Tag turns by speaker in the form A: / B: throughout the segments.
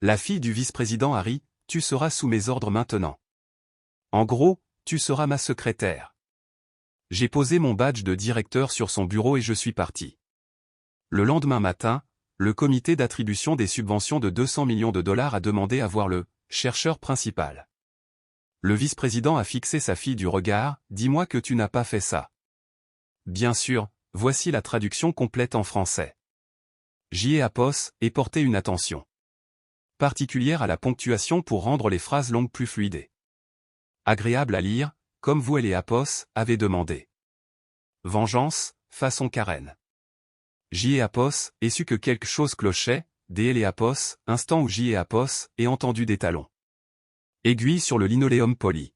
A: La fille du vice-président Harry, tu seras sous mes ordres maintenant. En gros, tu seras ma secrétaire. J'ai posé mon badge de directeur sur son bureau et je suis parti. Le lendemain matin, le comité d'attribution des subventions de 200 millions de dollars a demandé à voir le chercheur principal. Le vice-président a fixé sa fille du regard, dis-moi que tu n'as pas fait ça. Bien sûr, voici la traduction complète en français. J.A. Apos, et porter une attention particulière à la ponctuation pour rendre les phrases longues plus fluides. Agréable à lire, comme vous et les Apos avez demandé. Vengeance, façon Karen. J.A. Apos, et su que quelque chose clochait, D. les Apos, instant où J.A. Apos, et entendu des talons. Aiguille sur le linoléum poli.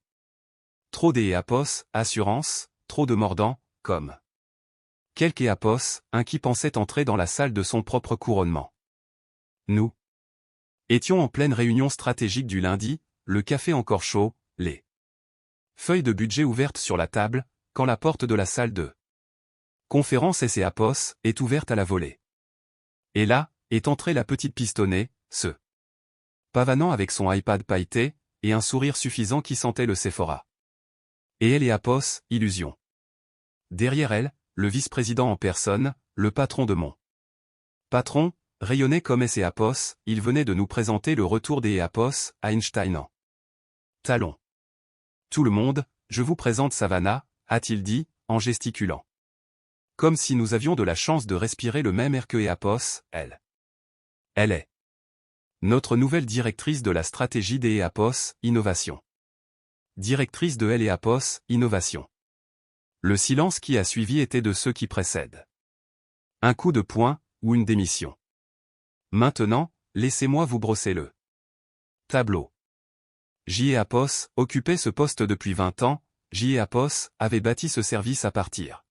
A: Trop des Apos, assurance, trop de mordants, comme. Quelque Apos, un qui pensait entrer dans la salle de son propre couronnement. Nous étions en pleine réunion stratégique du lundi, le café encore chaud, les feuilles de budget ouvertes sur la table, quand la porte de la salle de conférence S.A. Apos est ouverte à la volée. Et là, est entrée la petite pistonnée, se pavanant avec son iPad pailleté, et un sourire suffisant qui sentait le Sephora. Et elle et Apos, illusion. Derrière elle, le vice-président en personne, le patron de mon patron, rayonnait comme S.A. Apos, il venait de nous présenter le retour des Apos, à Einstein en talon. Tout le monde, je vous présente Savannah, a-t-il dit, en gesticulant. Comme si nous avions de la chance de respirer le même air que Apos, elle. Elle est notre nouvelle directrice de la stratégie des Apos, Innovation. Directrice de L et Apos, Innovation. Le silence qui a suivi était de ceux qui précèdent. Un coup de poing, ou une démission. Maintenant, laissez-moi vous brosser le tableau. J.A. Apos occupait ce poste depuis 20 ans, J.A. Apos avait bâti ce service à partir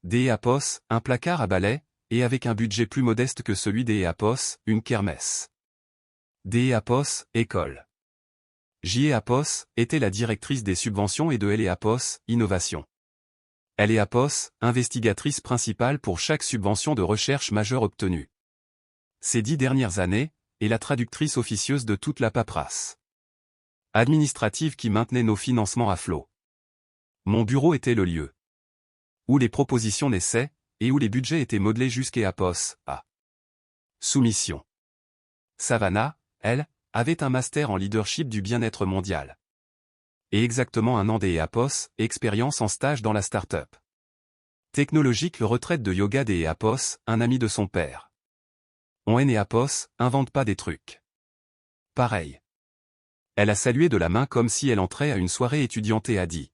A: D. Apos, un placard à balai, et avec un budget plus modeste que celui des Apos, une kermesse. D. Apos, école. J.A. Apos était la directrice des subventions et de L. Apos, innovation. L. Apos, investigatrice principale pour chaque subvention de recherche majeure obtenue. Ces 10 dernières années, et la traductrice officieuse de toute la paperasse administrative qui maintenait nos financements à flot. Mon bureau était le lieu où les propositions naissaient, et où les budgets étaient modelés jusqu'à Apos, à soumission. Savannah, elle, avait un master en leadership du bien-être mondial. Et exactement un an des Apos, expérience en stage dans la start-up technologique le retraite de yoga des Apos, un ami de son père. On et Apos, invente pas des trucs pareil. Elle a salué de la main comme si elle entrait à une soirée étudiante et a dit.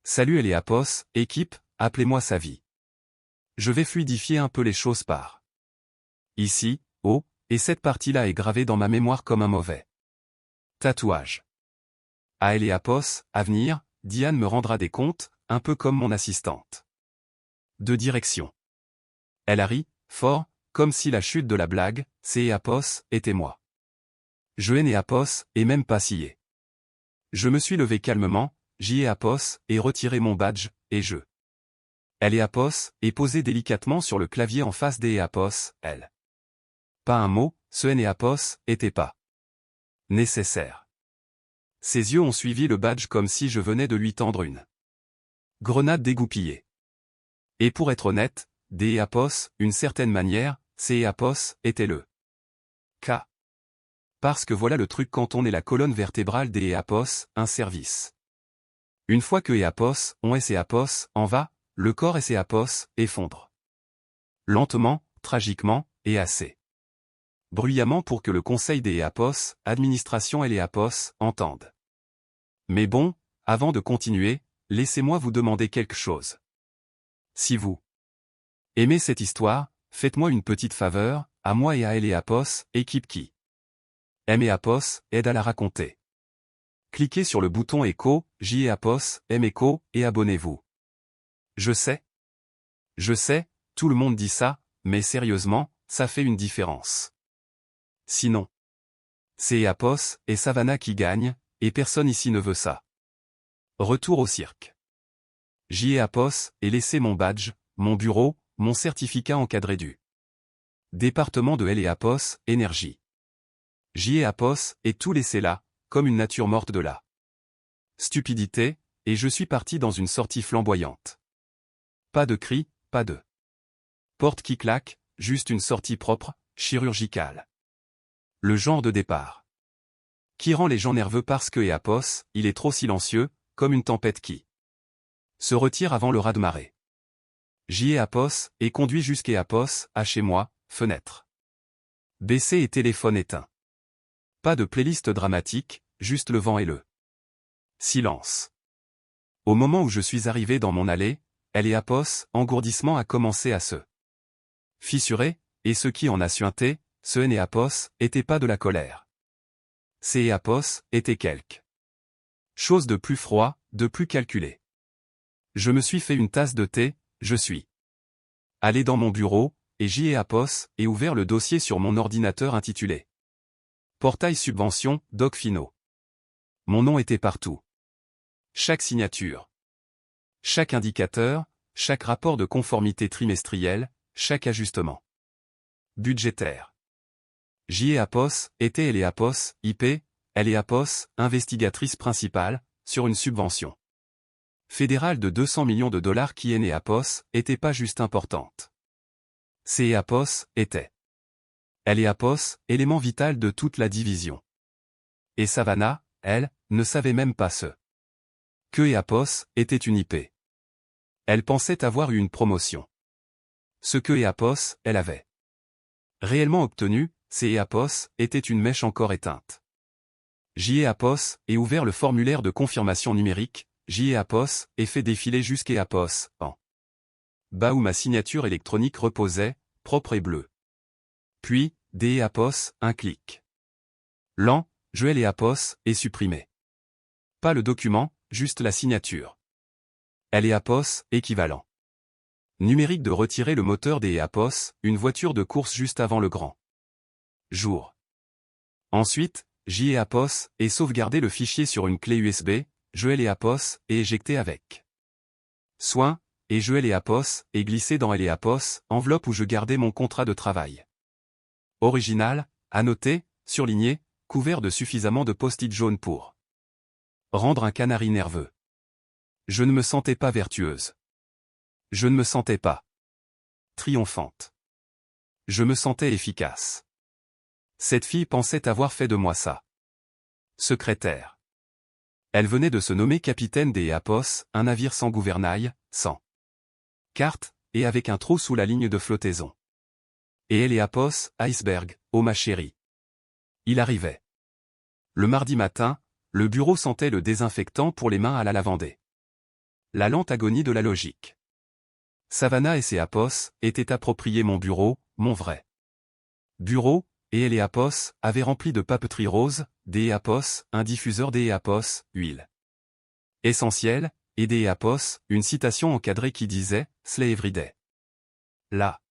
A: Salut les Apos, équipe, appelez-moi Savi. Je vais fluidifier un peu les choses par ici, oh, et cette partie-là est gravée dans ma mémoire comme un mauvais tatouage. À elle et Apos, à venir, Diane me rendra des comptes, un peu comme mon assistante de direction. Elle a ri, fort, comme si la chute de la blague, c'est Apos, était moi. Je n'ai Apos, et même pas scié. Je me suis levé calmement, j'y ai Apos, et retiré mon badge, et je. Elle est Apos, et posé délicatement sur le clavier en face des Apos, elle. Pas un mot, ce N et Apos, était pas nécessaire. Ses yeux ont suivi le badge comme si je venais de lui tendre une grenade dégoupillée. Et pour être honnête, des Apos, une certaine manière, ces Apos, était le cas. Parce que voilà le truc quand on est la colonne vertébrale des Apos, un service. Une fois que Apos, on est Apos, en va, le corps et Apos, effondre. Lentement, tragiquement, et assez bruyamment pour que le conseil des Apos, administration et les Apos, entendent. Mais bon, avant de continuer, laissez-moi vous demander quelque chose. Si vous aimez cette histoire, faites-moi une petite faveur, à moi et à elle et Apos, équipe qui aime et Apos, aide à la raconter. Cliquez sur le bouton écho, J et Apos, aime écho, et abonnez-vous. Je sais, tout le monde dit ça, mais sérieusement, ça fait une différence. Sinon, c'est Apos et Savannah qui gagnent, et personne ici ne veut ça. Retour au cirque. J'y ai Apos, et laissé mon badge, mon bureau, mon certificat encadré du département de L et Apos, énergie. J'y ai Apos, et tout laissé là, comme une nature morte de là. Stupidité, et je suis parti dans une sortie flamboyante. Pas de cris, pas de porte qui claque, juste une sortie propre, chirurgicale. Le genre de départ qui rend les gens nerveux parce que Apos, il est trop silencieux, comme une tempête qui se retire avant le raz-de-marée. J'y ai Apos, et conduit jusqu'à Apos, à chez moi, fenêtre baissée et téléphone éteint. Pas de playlist dramatique, juste le vent et le silence. Au moment où je suis arrivé dans mon allée, elle et Apos, engourdissement a commencé à se fissurer, et ce qui en a suinté, ce N et Apos, était pas de la colère. C'est et Apos, était quelque chose de plus froid, de plus calculé. Je me suis fait une tasse de thé, je suis allé dans mon bureau, et j'y ai Apos, et ouvert le dossier sur mon ordinateur intitulé Portail Subvention, Doc Finaux. Mon nom était partout. Chaque signature. Chaque indicateur, chaque rapport de conformité trimestriel, chaque ajustement budgétaire. J'y ai Apos, était elle et Apos, IP, elle et Apos, investigatrice principale, sur une subvention fédérale de 200 millions de dollars qui est née Apos, était pas juste importante. C'est Apos, était. Elle et Apos, élément vital de toute la division. Et Savannah, elle, ne savait même pas ce que Apos était une IP. Elle pensait avoir eu une promotion. Ce que Apos, elle avait réellement obtenu, c'est Apos, était une mèche encore éteinte. J'y ai Apos, et ouvert le formulaire de confirmation numérique, j'y ai Apos, et fait défiler jusqu'à Apos, en bas où ma signature électronique reposait, propre et bleue. Puis, des Apos, un clic lent, je l'ai Apos, et supprimé. Pas le document, juste la signature. Elle est Apos, équivalent numérique de retirer le moteur des Apos, une voiture de course juste avant le grand jour. Ensuite, j'y ai Apos, et sauvegarder le fichier sur une clé USB, je l'ai Apos, et éjecté avec soin, et je l'ai Apos, et glissé dans l'ai Apos, enveloppe où je gardais mon contrat de travail. Original, annoté, surligné, couvert de suffisamment de post-it jaunes pour rendre un canari nerveux. Je ne me sentais pas vertueuse. Je ne me sentais pas triomphante. Je me sentais efficace. Cette fille pensait avoir fait de moi ça. Secrétaire. Elle venait de se nommer capitaine des Apos, un navire sans gouvernail, sans carte, et avec un trou sous la ligne de flottaison. Et elle et Apos, iceberg, oh ma chérie. Il arrivait. Le mardi matin, le bureau sentait le désinfectant pour les mains à la lavandée. La lente agonie de la logique. Savannah et ses Apos étaient appropriés mon bureau, mon vrai bureau, et elle et Apos avaient rempli de papeterie rose, des Apos, un diffuseur des Apos, huile essentielle, et des Apos, une citation encadrée qui disait « Slay everyday ». La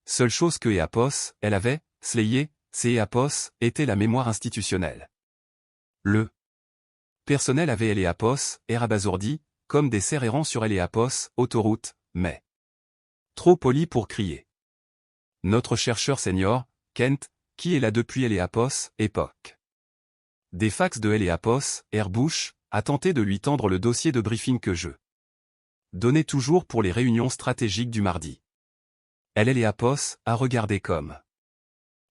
A: seule chose que Apos, elle avait, slayé, c'est Apos, était la mémoire institutionnelle. Le personnel avait elle et Apos, air abasourdi, comme des cerfs errants sur elle et Apos, autoroute, mais trop poli pour crier. Notre chercheur senior, Kent, qui est là depuis elle et Apos, époque des fax de elle et Apos, Airbush, a tenté de lui tendre le dossier de briefing que je donnais toujours pour les réunions stratégiques du mardi. Elle et Apos a regardé comme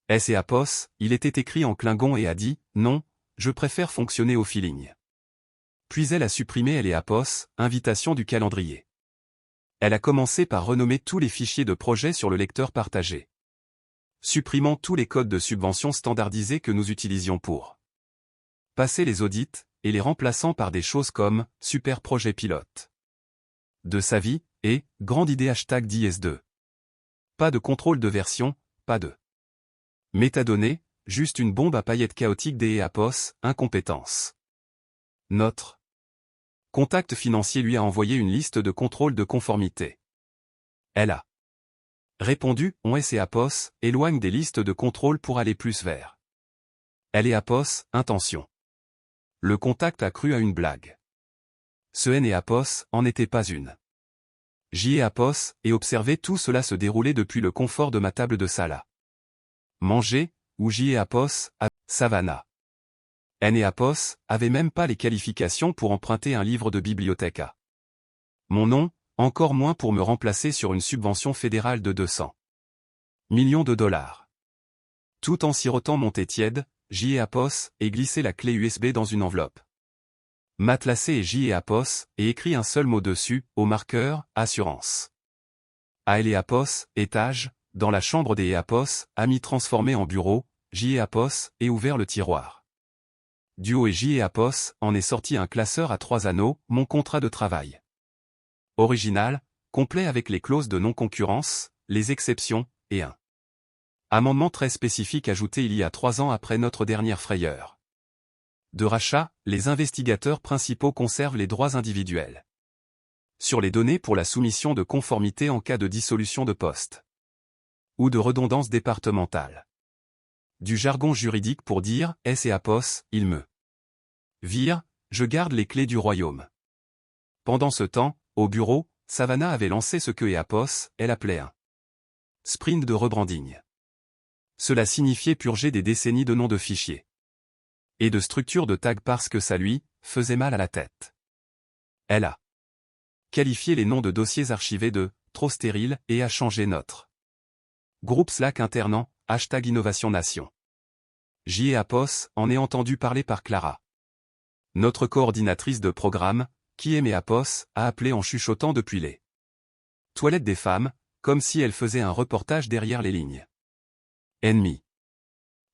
A: S et Apos, il était écrit en klingon et a dit « Non, je préfère fonctionner au feeling ». Puis elle a supprimé elle et Apos, invitation du calendrier. Elle a commencé par renommer tous les fichiers de projet sur le lecteur partagé, supprimant tous les codes de subvention standardisés que nous utilisions pour passer les audits, et les remplaçant par des choses comme « super projet pilote » de sa vie, et « grande idée #DS2 ». Pas de contrôle de version, pas de métadonnées, juste une bombe à paillettes chaotique des Apos, incompétence. Notre contact financier lui a envoyé une liste de contrôles de conformité. Elle a répondu « On et Apos, éloigne des listes de contrôle pour aller plus vers. Elle et Apos, intention. » Le contact a cru à une blague. Ce N et Apos en était pas une. J'y ai Apos, et observé tout cela se dérouler depuis le confort de ma table de salle à manger, où j'y ai Apos, Savannah. Eneapos avait même pas les qualifications pour emprunter un livre de bibliothèque à mon nom, encore moins pour me remplacer sur une subvention fédérale de 200 millions de dollars. Tout en sirotant mon thé tiède, J.E.Apos et glissé la clé USB dans une enveloppe matelassée et J.E.Apos et écrit un seul mot dessus, au marqueur, assurance. À Eneapos, étage, dans la chambre des Eapos, ami transformé en bureau, J.E.Apos et ouvert le tiroir. Duo et J.E.Apos en est sorti un classeur à 3 anneaux, mon contrat de travail. Original, complet avec les clauses de non-concurrence, les exceptions, et un amendement très spécifique ajouté il y a 3 ans après notre dernière frayeur de rachat, les investigateurs principaux conservent les droits individuels sur les données pour la soumission de conformité en cas de dissolution de poste ou de redondance départementale. Du jargon juridique pour dire « Eneapos, il me vire, je garde les clés du royaume ». Pendant ce temps, au bureau, Savannah avait lancé ce que Eneapos, elle appelait un sprint de rebranding. Cela signifiait purger des décennies de noms de fichiers et de structures de tags parce que ça lui faisait mal à la tête. Elle a qualifié les noms de dossiers archivés de trop stériles et a changé notre groupe Slack internant, #Innovation Nation. J.E.Apos en est entendu parler par Clara, notre coordinatrice de programme, qui Eneapos a appelé en chuchotant depuis les toilettes des femmes, comme si elle faisait un reportage derrière les lignes. Ennemi.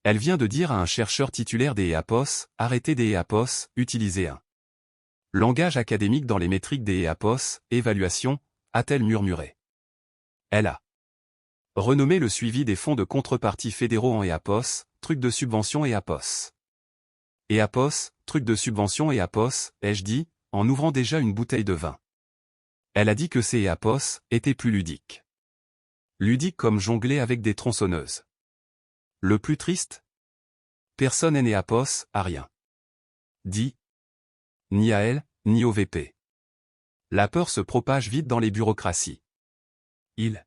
A: Elle vient de dire à un chercheur titulaire des Eapos, arrêtez des Eapos, utilisez un langage académique dans les métriques des Eapos, évaluation, a-t-elle murmuré. Elle a renommé le suivi des fonds de contrepartie fédéraux en Eapos, truc de subvention Eapos. Eapos, truc de subvention Eapos, ai-je dit, en ouvrant déjà une bouteille de vin. Elle a dit que ces Eapos étaient plus ludiques. Ludiques comme jongler avec des tronçonneuses. Le plus triste? Personne Eneapos a rien dit. Ni à elle, ni au VP. La peur se propage vite dans les bureaucraties. Il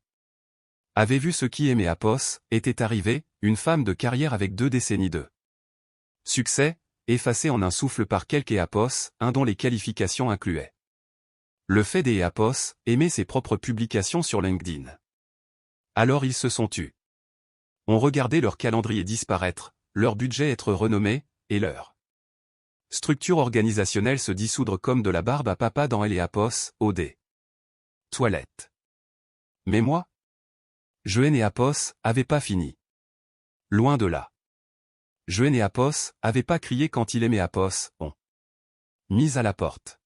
A: avait vu ce qui Eneapos était arrivé, une femme de carrière avec 2 décennies de succès, effacée en un souffle par quelques Eapos, un dont les qualifications incluaient le fait des Eapos aimer ses propres publications sur LinkedIn. Alors ils se sont tus. On regardait leur calendrier disparaître, leur budget être renommé, et leur structure organisationnelle se dissoudre comme de la barbe à papa dans Eneapos, OD. Toilette. Mais moi? Eneapos avait pas fini. Loin de là. Eneapos avait pas crié quand il Eneapos ont mis à la porte.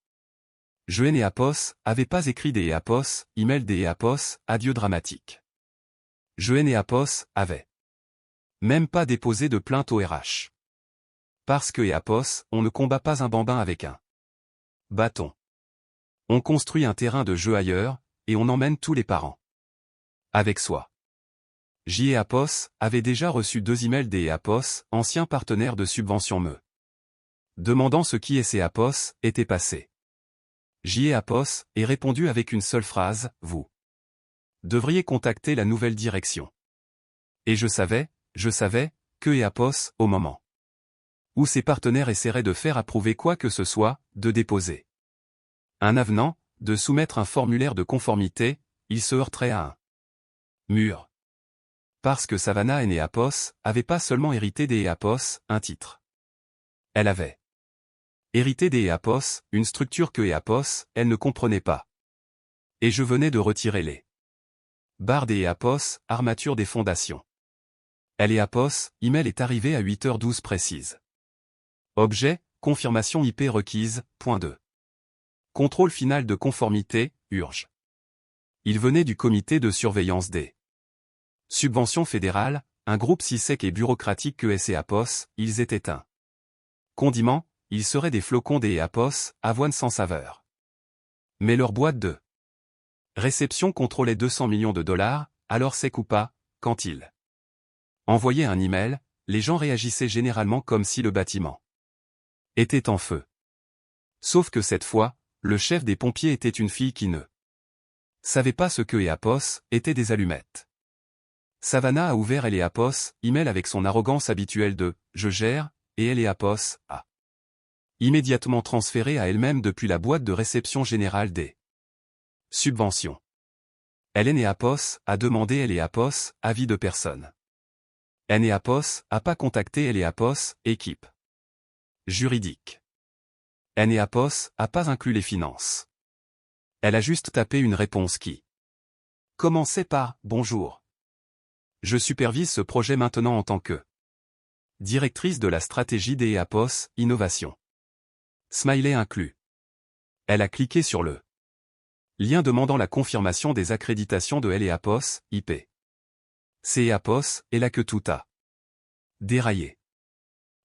A: Eneapos avait pas écrit des Eapos, email des Eapos, adieu dramatique. Eneapos avait même pas déposé de plainte au RH. Parce que Eapos, on ne combat pas un bambin avec un bâton. On construit un terrain de jeu ailleurs, et on emmène tous les parents avec soi. J.E.Apos avait déjà reçu 2 emails des Eapos, anciens partenaires de subvention me demandant ce qui Eneapos était passé. J.E.Apos est répondu avec une seule phrase, vous devriez contacter la nouvelle direction. Et je savais, que Eapos, au moment où ses partenaires essaieraient de faire approuver quoi que ce soit, de déposer un avenant, de soumettre un formulaire de conformité, il se heurterait à un mur. Parce que Savannah Eneapos avait pas seulement hérité des Eapos, un titre. Elle avait hérité des Eapos, une structure que Eapos, elle ne comprenait pas. Et je venais de retirer les barres des Eapos, armature des fondations. Eapos, email est arrivé à 8h12 précise. Objet, confirmation IP requise, point 2. Contrôle final de conformité, urge. Il venait du comité de surveillance des subventions fédérales, un groupe si sec et bureaucratique que Eapos, ils étaient un condiment, ils seraient des flocons des Eapos, avoine sans saveur. Mais leur boîte de réception contrôlait 200 millions de dollars, alors sec ou pas, quand ils envoyaient un email, les gens réagissaient généralement comme si le bâtiment était en feu. Sauf que cette fois, le chef des pompiers était une fille qui ne savait pas ce que Eapos étaient des allumettes. Savannah a ouvert Eleapos, email avec son arrogance habituelle de « je gère » et Eleapos a immédiatement transféré à elle-même depuis la boîte de réception générale des subventions. Eleapos a demandé Eleapos, avis de personne. Eleapos a pas contacté Eleapos, équipe juridique. Eleapos a pas inclus les finances. Elle a juste tapé une réponse qui commençait par « Bonjour. Je supervise ce projet maintenant en tant que directrice de la stratégie d'Eleapos, Innovation. Smiley inclus. Elle a cliqué sur le lien demandant la confirmation des accréditations de Eleapos, IP. C'est Eleapos, et là que tout a déraillé.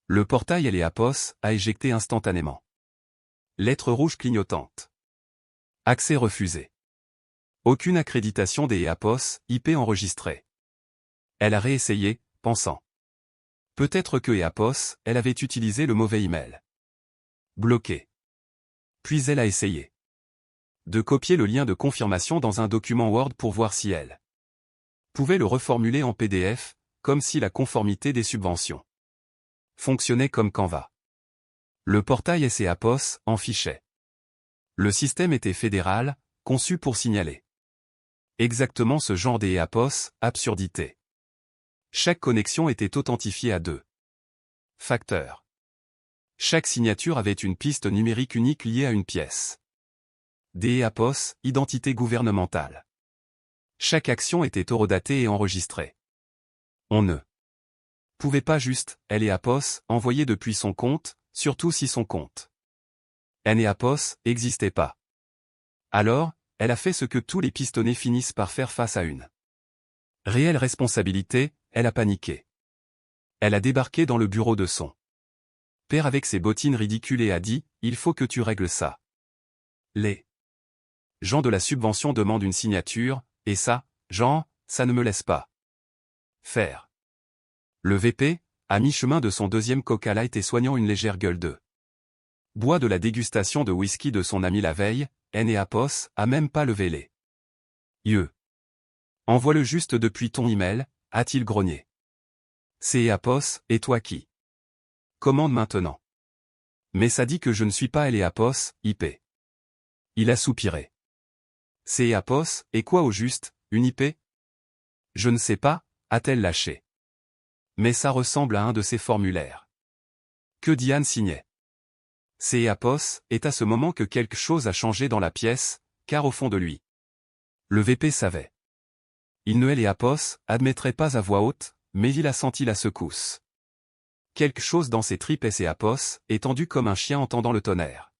A: Le portail Eleapos a éjecté instantanément. Lettre rouge clignotante. Accès refusé. Aucune accréditation des Eleapos, IP enregistrée. Elle a réessayé, pensant. Peut-être que Eleapos, elle avait utilisé le mauvais email. Bloqué. Puis elle a essayé de copier le lien de confirmation dans un document Word pour voir si elle pouvait le reformuler en PDF, comme si la conformité des subventions fonctionnait comme Canva. Le portail Eleapos en fichait. Le système était fédéral, conçu pour signaler exactement ce genre d'Eleapos, absurdité. Chaque connexion était authentifiée à 2 facteurs. Chaque signature avait une piste numérique unique liée à une pièce d'Eleapos, identité gouvernementale. Chaque action était horodatée et enregistrée. On ne pouvait pas juste, Eleapos, envoyer depuis son compte, surtout si son compte Eleapos n'existait pas. Alors, elle a fait ce que tous les pistonnés finissent par faire face à une réelle responsabilité, elle a paniqué. Elle a débarqué dans le bureau de son père avec ses bottines ridicules et a dit « Il faut que tu règles ça. Les gens de la subvention demandent une signature, et ça, Jean, ça ne me laisse pas faire. » Le VP, à mi-chemin de son deuxième Coca Light et soignant une légère gueule de bois de la dégustation de whisky de son ami la veille, Eleapos a même pas levé les yeux. Envoie-le juste depuis ton email, a-t-il grogné. C'est Eleapos, et toi qui commande maintenant. Mais ça dit que je ne suis pas Eleapos, IP. Il a soupiré. C'est Eleapos, et quoi au juste, une IP? Je ne sais pas, a-t-elle lâché. Mais ça ressemble à un de ces formulaires que Diane signait. C'est Eleapos, est à ce moment que quelque chose a changé dans la pièce, car au fond de lui, le VP savait. Il ne Eleapos admettrait pas à voix haute, mais il a senti la secousse. Quelque chose dans ses tripes Eleapos, étendu comme un chien entendant le tonnerre.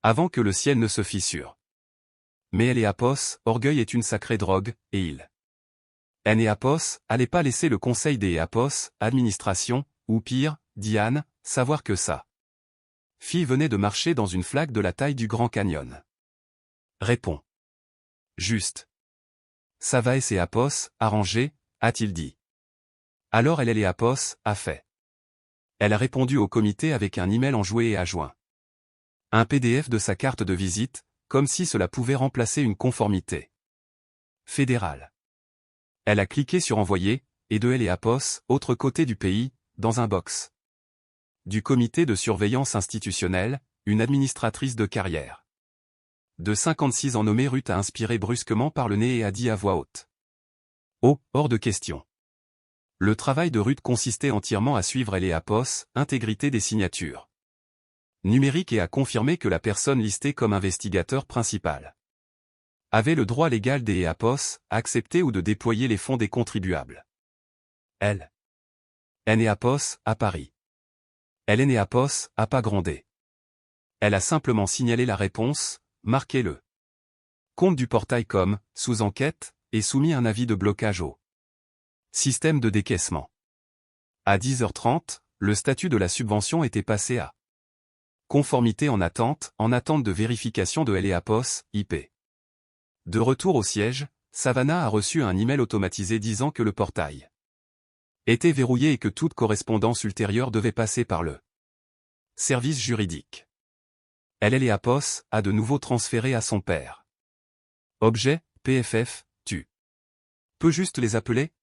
A: Avant que le ciel ne se fissure. Mais Eleapos, orgueil est une sacrée drogue, et il Eleapos allait pas laisser le conseil d'Eleapos, administration, ou pire, Diane, savoir que ça. Fille venait de marcher dans une flaque de la taille du Grand Canyon. Répond. Juste. Ça va Eleapos, arrangé, a-t-il dit. Alors Eleapos a fait. Elle a répondu au comité avec un email enjoué et adjoint un PDF de sa carte de visite, comme si cela pouvait remplacer une conformité fédérale. Elle a cliqué sur envoyer, et de Eleapos, autre côté du pays, dans un box du comité de surveillance institutionnelle, une administratrice de carrière de 56 ans nommée Ruth a inspiré brusquement par le nez et a dit à voix haute. Oh, hors de question. Le travail de Ruth consistait entièrement à suivre Eleapos, intégrité des signatures numériques et à confirmer que la personne listée comme investigateur principal avait le droit légal d'Eleapos à accepter ou de déployer les fonds des contribuables. Elle. Eleapos, à Paris. Eleapos a pas grondé. Elle a simplement signalé la réponse, marqué le compte du portail comme sous enquête et soumis un avis de blocage au système de décaissement. À 10h30, le statut de la subvention était passé à conformité en attente de vérification de Eleapos, IP. De retour au siège, Savannah a reçu un email automatisé disant que le portail était verrouillé et que toute correspondance ultérieure devait passer par le service juridique. Eleapos a de nouveau transféré à son père. Objet, PFF, tu peux juste les appeler?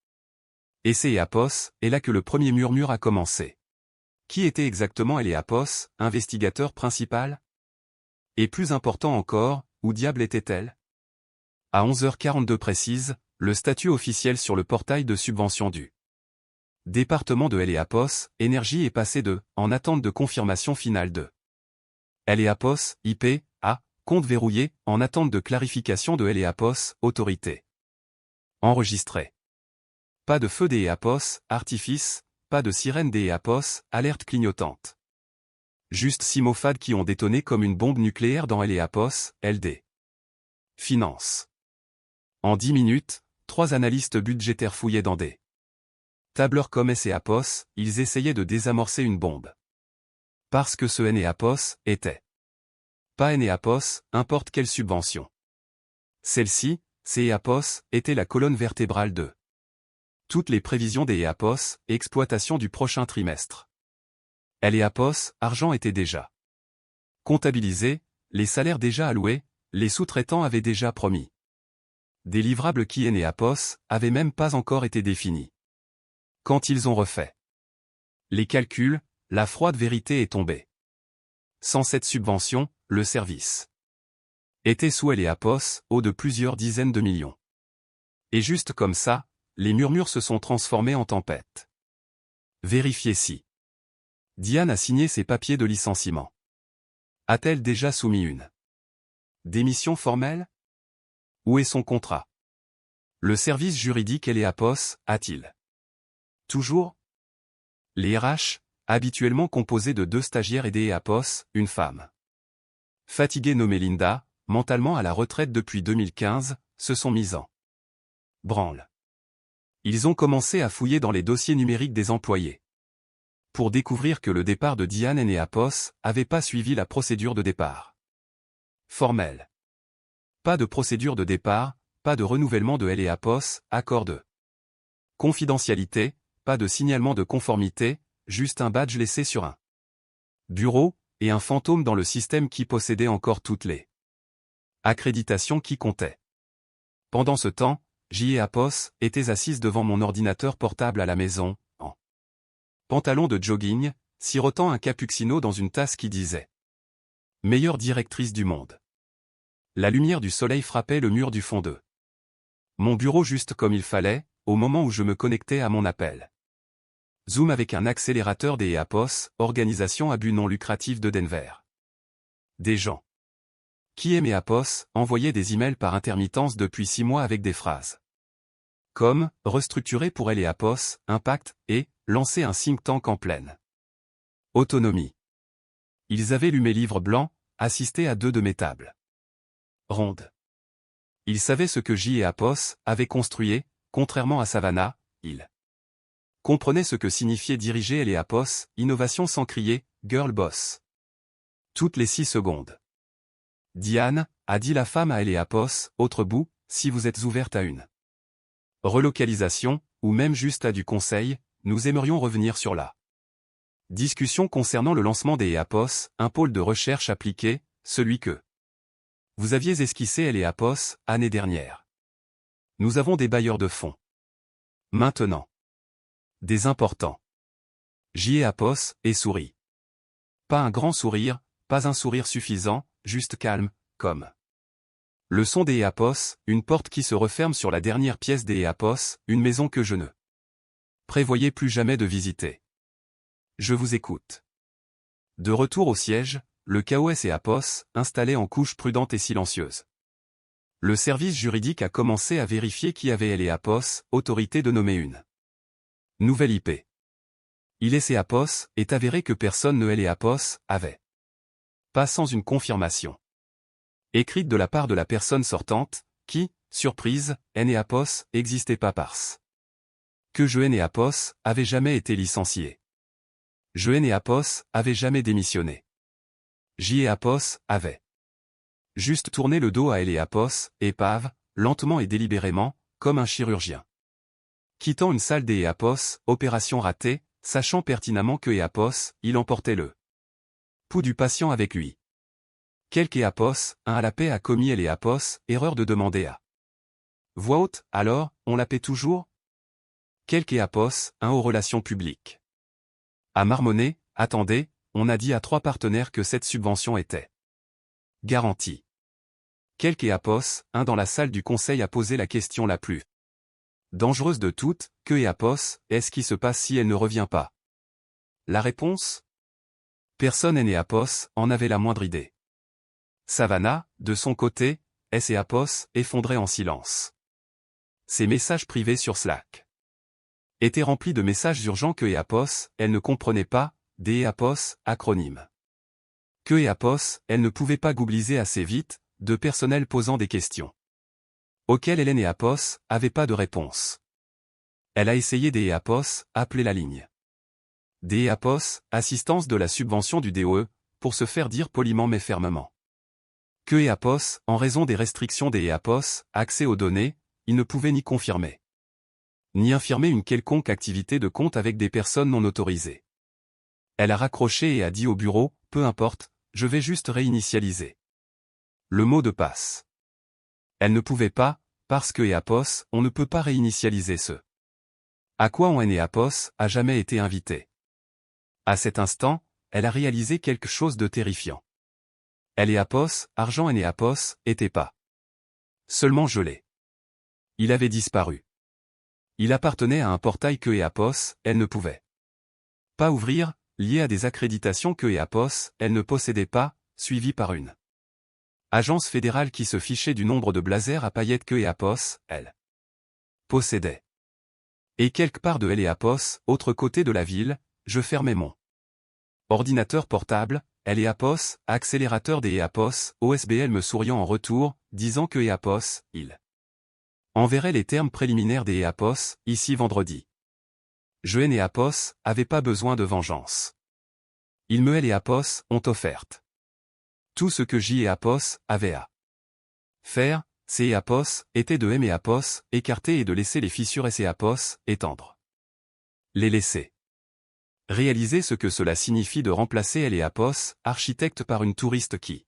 A: Et c'est Eapos, et là que le premier murmure a commencé. Qui était exactement Eapos, investigateur principal? Et plus important encore, où diable était-elle? À 11h42 précise, le statut officiel sur le portail de subvention du département de Eapos, Énergie est passé de « en attente de confirmation finale de Eapos, IP, à « compte verrouillé, en attente de clarification de Eapos, autorité ». Enregistré. Pas de feu des Eapos, artifice, pas de sirène des Eapos, alerte clignotante. Juste 6 mots fades qui ont détonné comme une bombe nucléaire dans Eapos, LD. Finance. En 10 minutes, 3 analystes budgétaires fouillaient dans des tableurs comme Eapos, ils essayaient de désamorcer une bombe. Parce que ce Eapos était pas Eapos, importe quelle subvention. Celle-ci, c'est Eapos, était la colonne vertébrale de toutes les prévisions des Eapos, exploitation du prochain trimestre. Eapos, argent était déjà comptabilisé, les salaires déjà alloués, les sous-traitants avaient déjà promis. Des livrables qui Eapos avaient même pas encore été définis. Quand ils ont refait les calculs, la froide vérité est tombée. Sans cette subvention, le service était sous Eapos, haut de plusieurs dizaines de millions. Et juste comme ça, les murmures se sont transformés en tempête. Vérifiez si Diane a signé ses papiers de licenciement. A-t-elle déjà soumis une démission formelle? Où est son contrat? Le service juridique Eapos a-t-il toujours les RH, habituellement composés de 2 stagiaires et des Eapos, une femme fatiguée nommée Linda, mentalement à la retraite depuis 2015, se sont mis en branle. Ils ont commencé à fouiller dans les dossiers numériques des employés. Pour découvrir que le départ de Diane et Eapos avait pas suivi la procédure de départ formelle. Pas de procédure de départ, pas de renouvellement de Eapos, accord de confidentialité, pas de signalement de conformité, juste un badge laissé sur un bureau, et un fantôme dans le système qui possédait encore toutes les accréditations qui comptaient. Pendant ce temps, Eapos était assise devant mon ordinateur portable à la maison, en pantalon de jogging, sirotant un cappuccino dans une tasse qui disait « Meilleure directrice du monde ». La lumière du soleil frappait le mur du fond de mon bureau juste comme il fallait, au moment où je me connectais à mon appel. Zoom avec un accélérateur des Eapos, organisation à but non lucratif de Denver. Des gens qui aiment Eapos envoyaient des emails par intermittence depuis 6 mois avec des phrases comme « restructurer pour Eapos, impact » et « lancer un think tank en pleine autonomie ». Ils avaient lu mes livres blancs, assisté à 2 de mes tables rondes. Ils savaient ce que Eapos avait construit, contrairement à Savannah, ils comprenaient ce que signifiait diriger Eapos, innovation sans crier, girl boss. Toutes les 6 secondes. Diane, a dit la femme à Eapos, autre bout, si vous êtes ouverte à une relocalisation, ou même juste à du conseil, nous aimerions revenir sur la discussion concernant le lancement des Eapos, un pôle de recherche appliquée, celui que vous aviez esquissé Eapos, année dernière. Nous avons des bailleurs de fonds. Maintenant. Des importants. Eapos, et sourit. Pas un grand sourire, pas un sourire suffisant, juste calme, comme le son des Eapos, une porte qui se referme sur la dernière pièce des Eapos, une maison que je ne prévoyais plus jamais de visiter. Je vous écoute. De retour au siège, le KOS Eapos, installé en couche prudente et silencieuse. Le service juridique a commencé à vérifier qui avait Eapos, autorité de nommer une nouvelle IP. Il est Eapos, est avéré que personne ne Eapos avait. Pas sans une confirmation écrite de la part de la personne sortante, qui, surprise, Eapos, existait pas parce que je Eapos avait jamais été licencié. Je Eapos avait jamais démissionné. Eapos avait juste tourné le dos à Eapos, épave, lentement et délibérément, comme un chirurgien. Quittant une salle des Eapos, opération ratée, sachant pertinemment que Eapos, il emportait le pouls du patient avec lui. Quelque Eapos, un à la paix a commis Eapos, erreur de demander à voix haute, alors, on la paie toujours? Quelque EAPOS, un aux relations publiques. À marmonner, attendez, on a dit à 3 partenaires que cette subvention était garantie. Quelque EAPOS, un dans la salle du conseil a posé la question la plus dangereuse de toutes, que EAPOS, est-ce qui se passe si elle ne revient pas? La réponse? Personne en EAPOS en avait la moindre idée. Savannah, de son côté, EAPOS, effondré en silence. Ses messages privés sur Slack étaient remplis de messages urgents que EAPOS, elle ne comprenait pas, des EAPOS, acronymes. Que EAPOS, elle ne pouvait pas googliser assez vite, de personnel posant des questions auxquelles Hélène EAPOS avait pas de réponse. Elle a essayé des EAPOS, appeler la ligne des EAPOS, assistance de la subvention du DOE, pour se faire dire poliment mais fermement que EAPOS, en raison des restrictions des EAPOS, accès aux données, il ne pouvait ni confirmer ni infirmer une quelconque activité de compte avec des personnes non autorisées. Elle a raccroché et a dit au bureau, peu importe, je vais juste réinitialiser le mot de passe. Elle ne pouvait pas, parce que EAPOS, on ne peut pas réinitialiser ce à quoi on EAPOS a jamais été invité. À cet instant, elle a réalisé quelque chose de terrifiant. EAPOS, argent EAPOS, était pas seulement gelé. Il avait disparu. Il appartenait à un portail que EAPOS, elle ne pouvait pas ouvrir, lié à des accréditations que EAPOS, elle ne possédait pas, suivi par une agence fédérale qui se fichait du nombre de blazers à paillettes que EAPOS, elle possédait. Et quelque part de EAPOS, autre côté de la ville, je fermais mon ordinateur portable, EAPOS, accélérateur des EAPOS, OSBL me souriant en retour, disant que EAPOS, il enverrait les termes préliminaires des EAPOS, ici vendredi. Je EAPOS, avait pas besoin de vengeance. Ils me EAPOS, ont offerte tout ce que EAPOS avait à faire, ces EAPOS, était de EAPOS, écarter et de laisser les fissures EAPOS, étendre. Les laisser réaliser ce que cela signifie de remplacer EAPOS, architecte par une touriste qui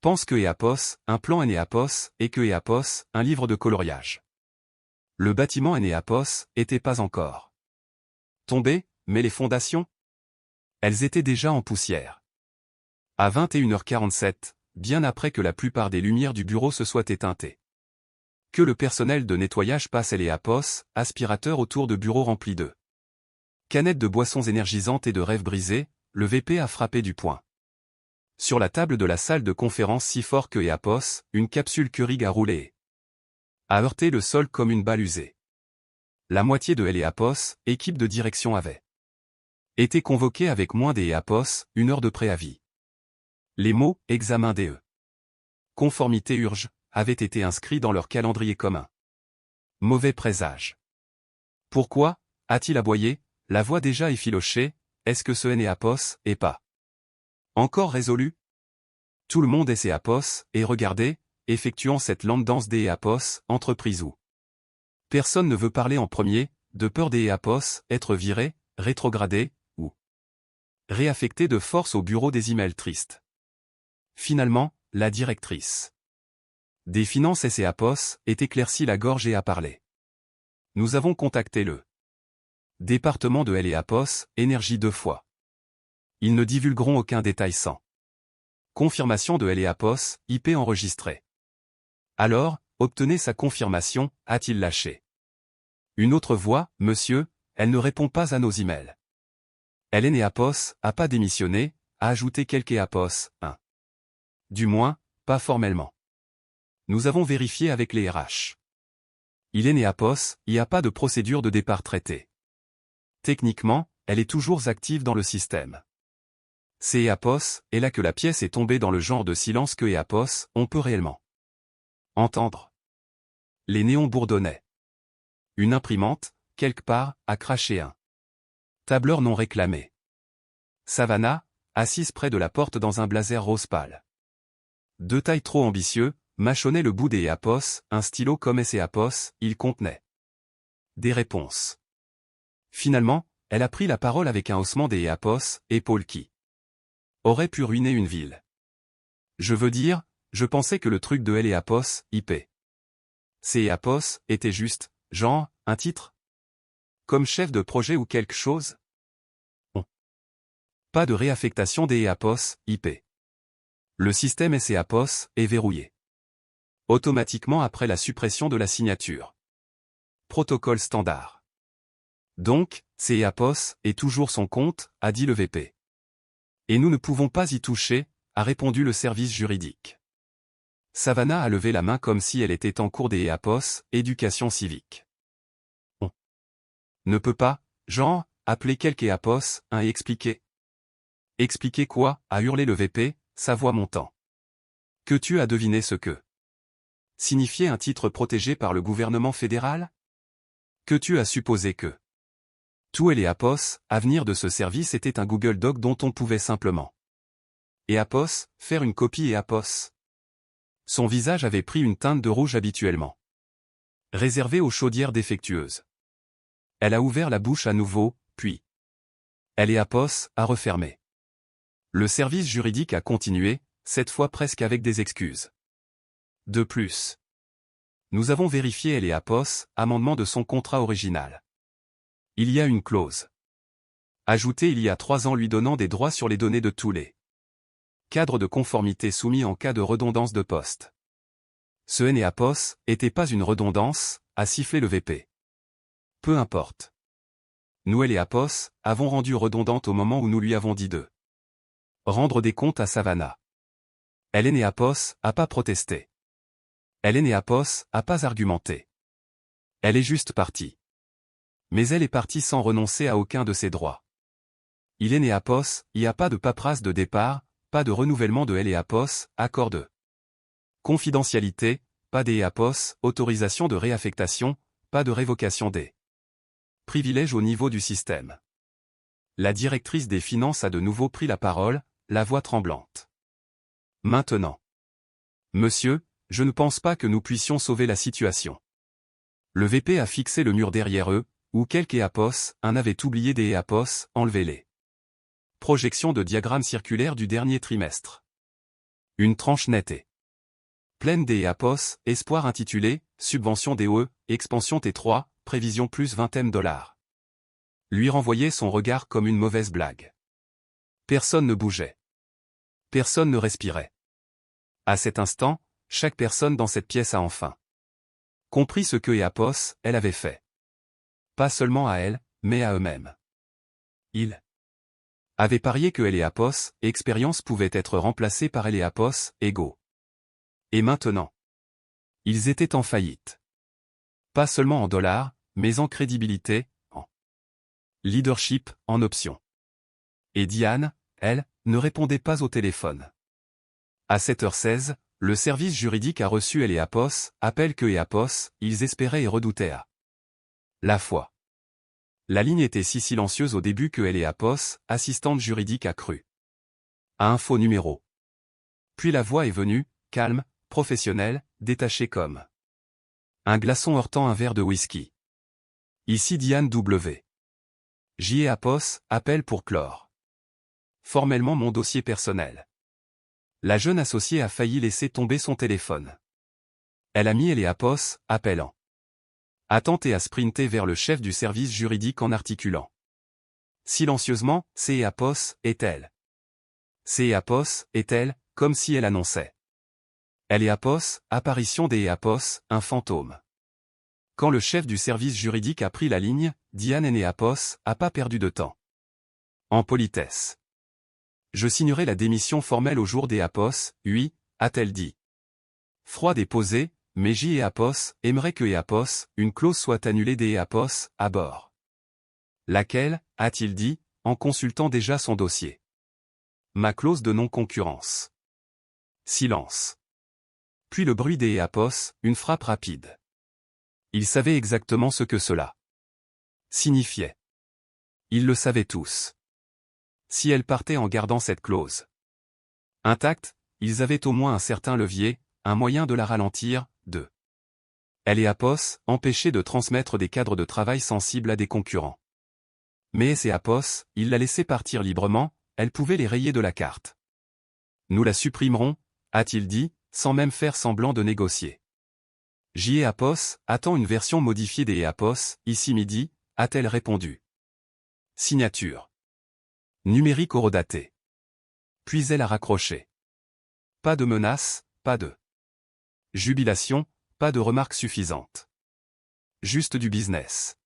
A: pense que EAPOS, un plan EAPOS, et que EAPOS, un livre de coloriage. Le bâtiment EAPOS, était pas encore tombé, mais les fondations? Elles étaient déjà en poussière. À 21h47, bien après que la plupart des lumières du bureau se soient éteintes. Que le personnel de nettoyage passe EAPOS, aspirateur autour de bureaux remplis de canettes de boissons énergisantes et de rêves brisés, le VP a frappé du poing sur la table de la salle de conférence si fort que EAPOS, une capsule Keurig a roulé et a heurté le sol comme une balle usée. La moitié de EAPOS, équipe de direction avait été convoquée avec moins des EAPOS, 1 heure de préavis. Les mots « examen DE » conformité urge avaient été inscrits dans leur calendrier commun. Mauvais présage. Pourquoi, a-t-il aboyé, la voix déjà effilochée, est-ce que ce EAPOS est pas encore résolu? Tout le monde est EAPOS, et regardez, effectuant cette lente danse des EAPOS, entreprise où personne ne veut parler en premier, de peur des EAPOS, être viré, rétrogradé, ou réaffecté de force au bureau des emails tristes. Finalement, la directrice des finances EAPOS est éclaircie la gorge et a parlé. Nous avons contacté le département de EAPOS, énergie 2 fois. Ils ne divulgueront aucun détail sans confirmation de EAPOS, IP enregistré. Alors, obtenez sa confirmation, a-t-il lâché. Une autre voix, monsieur, elle ne répond pas à nos emails. EAPOS a pas démissionné, a ajouté quelque EAPOS, 1. Du moins, pas formellement. Nous avons vérifié avec les RH. Il est EAPOS, il n'y a pas de procédure de départ traitée. Techniquement, elle est toujours active dans le système. C'est EAPOS, et là que la pièce est tombée dans le genre de silence que EAPOS, on peut réellement entendre. Les néons bourdonnaient. Une imprimante, quelque part, a craché un tableur non réclamé. Savannah, assise près de la porte dans un blazer rose pâle. De taille trop ambitieux, mâchonnait le bout des EAPOS, un stylo comme EAPOS, il contenait des réponses. Finalement, elle a pris la parole avec un haussement des EAPOS, épaule qui aurait pu ruiner une ville. Je veux dire, je pensais que le truc de EAPOS, IP. C'est EAPOS, était juste, genre, un titre? Comme chef de projet ou quelque chose? Pas de réaffectation des EAPOS, IP. Le système SEAPOS est verrouillé. Automatiquement après la suppression de la signature. Protocole standard. Donc, c'est EAPOS et toujours son compte, a dit le VP. Et nous ne pouvons pas y toucher, a répondu le service juridique. Savannah a levé la main comme si elle était en cours des EAPOS, éducation civique. On ne peut pas, genre, appeler quelque EAPOS, et expliquer. Expliquer quoi, a hurlé le VP, sa voix montant. Que tu as deviné ce que signifiait un titre protégé par le gouvernement fédéral? Que tu as supposé que tout et les EAPOS, avenir de ce service était un Google Doc dont on pouvait simplement EAPOS, faire une copie EAPOS. Son visage avait pris une teinte de rouge habituellement réservée aux chaudières défectueuses. Elle a ouvert la bouche à nouveau, puis elle EAPOS a refermé. Le service juridique a continué, cette fois presque avec des excuses. De plus, nous avons vérifié les EAPOS, amendement de son contrat original. Il y a une clause ajoutée il y a 3 ans lui donnant des droits sur les données de tous les cadres de conformité soumis en cas de redondance de poste. Ce EAPOS était pas une redondance, a sifflé le VP. Peu importe. Nous et les EAPOS avons rendu redondante au moment où nous lui avons dit de rendre des comptes à Savannah. Elle EAPOS a pas protesté. Elle EAPOS a pas argumenté. Elle est juste partie. Mais elle est partie sans renoncer à aucun de ses droits. Il EAPOS, il n'y a pas de paperasse de départ, pas de renouvellement de EAPOS, accord de confidentialité, pas d'EAPOS, autorisation de réaffectation, pas de révocation des privilèges au niveau du système. La directrice des finances a de nouveau pris la parole, la voix tremblante. Maintenant. Monsieur, je ne pense pas que nous puissions sauver la situation. Le VP a fixé le mur derrière eux, où quelques EAPOS, avait oublié des EAPOS, enlevez-les. Projection de diagramme circulaire du dernier trimestre. Une tranche nette et pleine des EAPOS, espoir intitulé, subvention DOE, expansion T3, prévision plus $20. Lui renvoyait son regard comme une mauvaise blague. Personne ne bougeait. Personne ne respirait. À cet instant, chaque personne dans cette pièce a enfin compris ce que EAPOS, elle avait fait. Pas seulement à elle, mais à eux-mêmes. Ils avaient parié que EAPOS, expérience pouvait être remplacée par EAPOS, ego. Et maintenant, ils étaient en faillite. Pas seulement en dollars, mais en crédibilité, en leadership, en options. Et Diane, elle, ne répondait pas au téléphone. À 7h16, le service juridique a reçu EAPOS, appel que EAPOS, ils espéraient et redoutaient à la fois. La ligne était si silencieuse au début que EAPOS, assistante juridique a cru à un faux numéro. Puis la voix est venue, calme, professionnelle, détachée comme un glaçon heurtant un verre de whisky. Ici Diane W. EAPOS, appel pour clore formellement mon dossier personnel. La jeune associée a failli laisser tomber son téléphone. Elle a mis EAPOS, appelant. A tenté à sprinter vers le chef du service juridique en articulant silencieusement, c'est EAPOS, est-elle? C'est EAPOS, est-elle, comme si elle annonçait. EAPOS, apparition des EAPOS, un fantôme. Quand le chef du service juridique a pris la ligne, Diane EAPOS a pas perdu de temps. En politesse. Je signerai la démission formelle au jour des EAPOS, oui, a-t-elle dit. Froide et posée, mais EAPOS aimerait que EAPOS, une clause soit annulée des EAPOS, à bord. Laquelle, a-t-il dit, en consultant déjà son dossier. Ma clause de non-concurrence. Silence. Puis le bruit des EAPOS, une frappe rapide. Il savait exactement ce que cela signifiait. Ils le savaient tous. Si elle partait en gardant cette clause intacte, ils avaient au moins un certain levier, un moyen de la ralentir, de EAPOS, empêcher de transmettre des cadres de travail sensibles à des concurrents. Mais EAPOS, il la laissait partir librement, elle pouvait les rayer de la carte. Nous la supprimerons, a-t-il dit, sans même faire semblant de négocier. EAPOS attend une version modifiée des EAPOS, ici midi, a-t-elle répondu. Signature. Numérique horodatée. Puis elle a raccroché. Pas de menace, pas de jubilation, pas de remarques suffisantes. Juste du business.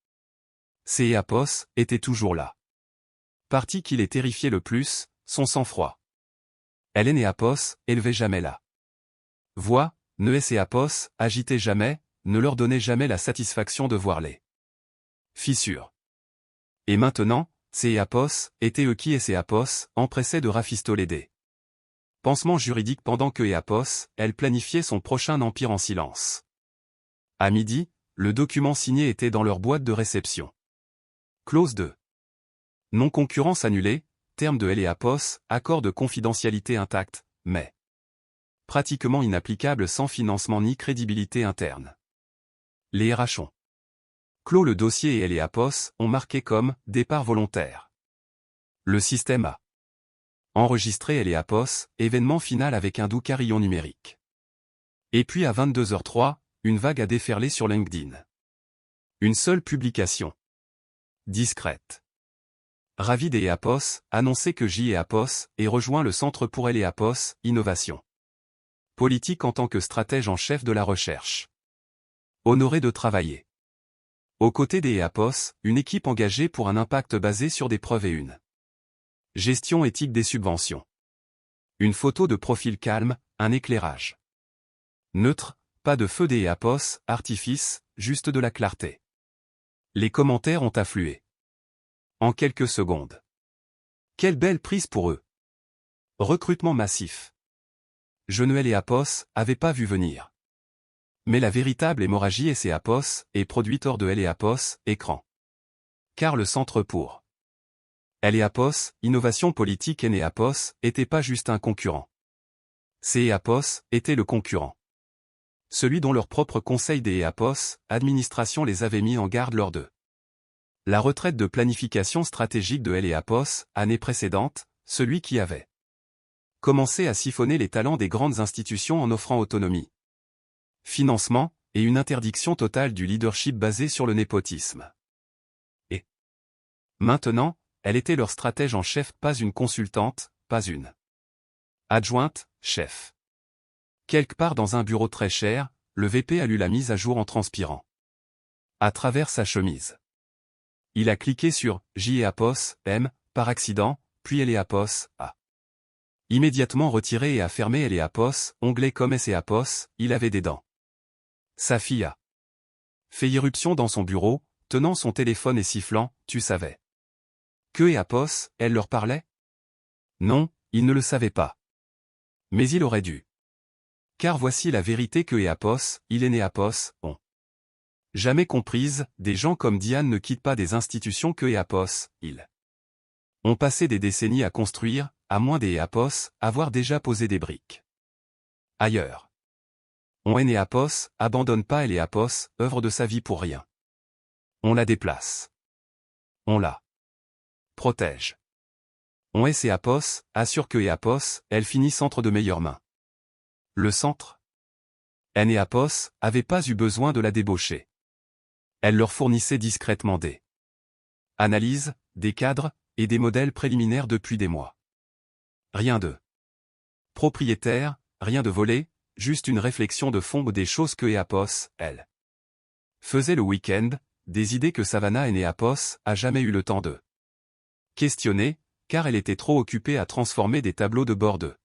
A: Apos était toujours là. Parti qui les terrifiait le plus, son sang-froid. Hélène et Apos, élevait jamais la voix, ne Apos, agitait jamais, ne leur donnait jamais la satisfaction de voir les fissures. Et maintenant, Apos, étaient eux qui Apos, empressaient de rafistoler des pansements juridiques pendant que Apos, elle planifiait son prochain empire en silence. À midi, le document signé était dans leur boîte de réception. Clause 2. Non-concurrence annulée, terme de Apos, accord de confidentialité intact, mais pratiquement inapplicable sans financement ni crédibilité interne. Les RH ont clos le dossier et Apos ont marqué comme « départ volontaire ». Le système a enregistré Apos, événement final avec un doux carillon numérique. Et puis à 22h03, une vague a déferlé sur LinkedIn. Une seule publication. Discrète. Ravid et Apos, annoncé que Apos ait rejoint le Centre pour Apos, Innovation politique en tant que stratège en chef de la recherche. Honoré de travailler aux côtés des Apos, une équipe engagée pour un impact basé sur des preuves et une gestion éthique des subventions. Une photo de profil calme, un éclairage neutre, pas de feu des Apos, artifice, juste de la clarté. Les commentaires ont afflué. En quelques secondes. Quelle belle prise pour eux. Recrutement massif. Je ne Apos, avait pas vu venir. Mais la véritable hémorragie Apos, est produite hors de Apos, écran. Car le centre pour Apos, innovation politique Apos, était pas juste un concurrent. Apos, était le concurrent. Celui dont leur propre conseil des Apos, administration les avait mis en garde lors de la retraite de planification stratégique de Apos, année précédente, celui qui avait commencé à siphonner les talents des grandes institutions en offrant autonomie, financement, et une interdiction totale du leadership basé sur le népotisme. Et maintenant, elle était leur stratège en chef, pas une consultante, pas une adjointe, chef. Quelque part dans un bureau très cher, le VP a lu la mise à jour en transpirant à travers sa chemise. Il a cliqué sur « Apos, M » par accident, puis Apos, A. Immédiatement retiré et a fermé Apos, onglet comme Apos, il avait des dents. Sa fille a fait irruption dans son bureau, tenant son téléphone et sifflant « Tu savais que Apos, elle leur parlait ?» Non, il ne le savait pas. Mais il aurait dû. Car voici la vérité que Apos, Apos, ont jamais comprise, des gens comme Diane ne quittent pas des institutions que Apos, ils ont passé des décennies à construire, à moins des Apos, avoir déjà posé des briques ailleurs. On Apos, abandonne pas Apos, œuvre de sa vie pour rien. On la déplace. On la protège. On Apos, assure que Apos, elle finit centre de meilleures mains. Le centre Apos, avait pas eu besoin de la débaucher. Elle leur fournissait discrètement des analyses, des cadres, et des modèles préliminaires depuis des mois. Rien de propriétaire, rien de volé, juste une réflexion de fond des choses que Apos, elle, faisait le week-end, des idées que Savannah Apos a jamais eu le temps de questionner, car elle était trop occupée à transformer des tableaux de bord de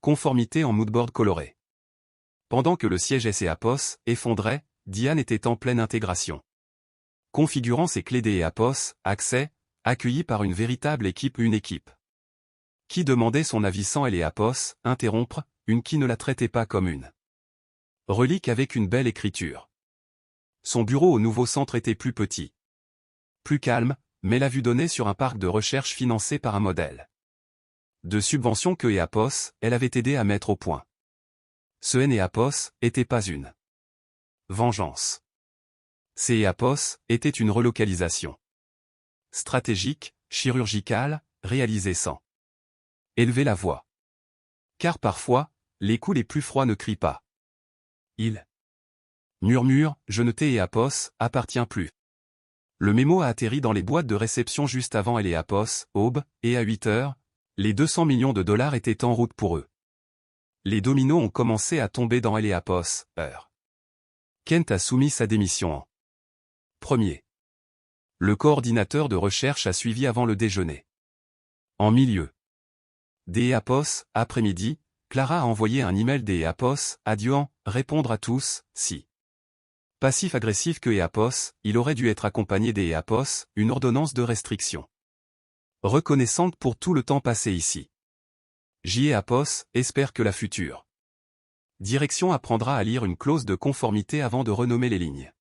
A: conformité en moodboard coloré. Pendant que le siège Apos effondrait, Diane était en pleine intégration. Configurant ses clés des Apos, accès, accueilli par une véritable équipe, une équipe qui demandait son avis sans Apos, interrompre, une qui ne la traitait pas comme une relique avec une belle écriture. Son bureau au nouveau centre était plus petit, plus calme, mais la vue donnait sur un parc de recherche financé par un modèle de subvention que Apos, elle avait aidé à mettre au point. Ce Apos était pas une vengeance. Apos était une relocalisation stratégique, chirurgicale, réalisée sans élever la voix. Car parfois, les coups les plus froids ne crient pas. Ils murmurent, je ne t'ai Apos, appartient plus. Le mémo a atterri dans les boîtes de réception juste avant Eleapos, aube, et à 8 heures, les 200 millions de dollars étaient en route pour eux. Les dominos ont commencé à tomber dans Eleapos, heure. Kent a soumis sa démission en premier. Le coordinateur de recherche a suivi avant le déjeuner. En milieu d'Eleapos, après-midi, Clara a envoyé un email d'Eleapos, adieuant, répondre à tous, si passif-agressif que Eleapos, il aurait dû être accompagné d'Eleapos, une ordonnance de restriction. Reconnaissante pour tout le temps passé ici. Eleapos espère que la future direction apprendra à lire une clause de conformité avant de renommer les lignes.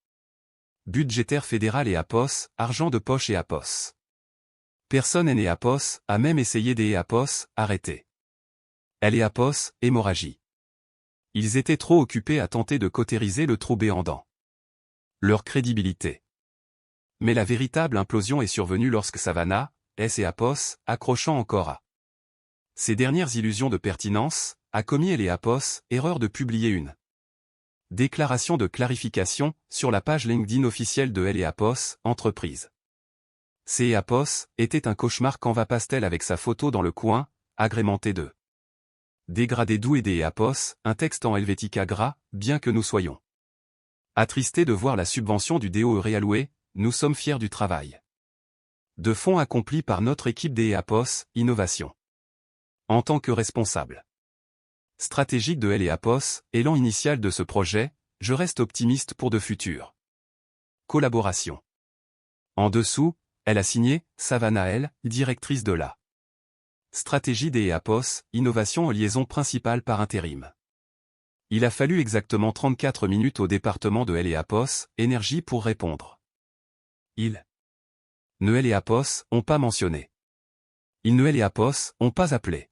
A: Budgétaire fédéral Eleapos, argent de poche Eleapos. Personne Eleapos a même essayé d'Eleapos, arrêté. Eleapos, hémorragie. Ils étaient trop occupés à tenter de cautériser le trou béandant. Leur crédibilité. Mais la véritable implosion est survenue lorsque Savannah, Eleapos, accrochant encore à ses dernières illusions de pertinence, a commis Eleapos, erreur de publier une déclaration de clarification sur la page LinkedIn officielle de Eleapos, entreprise. Eleapos était un cauchemar Canva pastel avec sa photo dans le coin, agrémenté de dégradés doux et d'Eleapos, un texte en Helvetica gras, bien que nous soyons attristés de voir la subvention du DOE réallouée, nous sommes fiers du travail de fond accompli par notre équipe d'Eleapos, Innovation. En tant que responsable stratégique de Eleapos, élan initial de ce projet, je reste optimiste pour de futures collaborations. En dessous, elle a signé, Savannah L., directrice de la stratégie d'Eleapos, innovation en liaison principale par intérim. Il a fallu exactement 34 minutes au département de Eleapos, énergie pour répondre. Ils ne Eleapos ont pas mentionné. Ils ne Eleapos ont pas appelé.